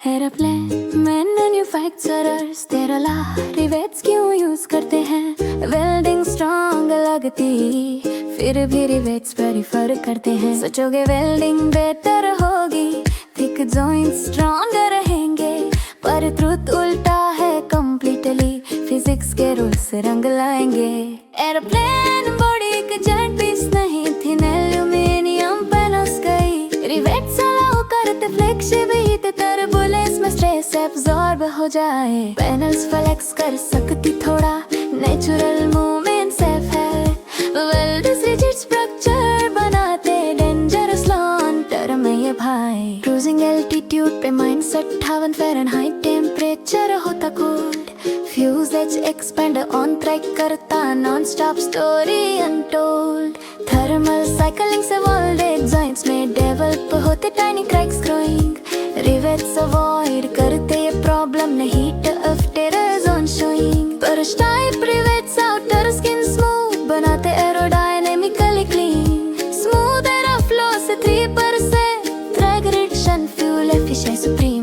Aeroplane manufacturers तेरा rivets क्यों use करते हैं। वेल्डिंग स्ट्रॉन्ग लगती फिर भी रिवेट्स प्रेफर करते हैं। सोचोगे वेल्डिंग बेटर होगी, थिक जॉइंट्स स्ट्रॉन्ग रहेंगे, पर ट्रुथ उल्टा है कम्प्लीटली। फिजिक्स के रूल से रंग लाएंगे। एरोप्लेन बॉडी एक जेट पीस नहीं थी, एल्यूमिनियम पैनल्स गई। रिवेट्स अलाउ करते फ्लेक्सिबिलिटी, टर्बुलेंस में स्ट्रेस एब्जॉर्ब हो जाए। पैनल्स फ्लेक्स कर सकती थोड़ा, नेचुरल मूवमेंट सेफ है। वेल्डर्स रिजिड स्ट्रक्चर बनाते, डेंजरस लॉन्ग टर्म में ये भाई। क्रूजिंग एल्टीट्यूड पे -58 फ़ारेनहाइट टेम्परेचर होता cold. Fuselage expand on track करता, non stop story untold. Thermal cycling से वेल्डेड जॉइंट्स में डेवलप होते tiny cracks growing. Rivets avoid करते ये प्रॉब्लम, नहीं heat of terror zone showing. पर type rivets outer skin smooth बनाते, aerodynamically clean. Smooth air flow से 3% drag reduction, fuel efficiency supreme.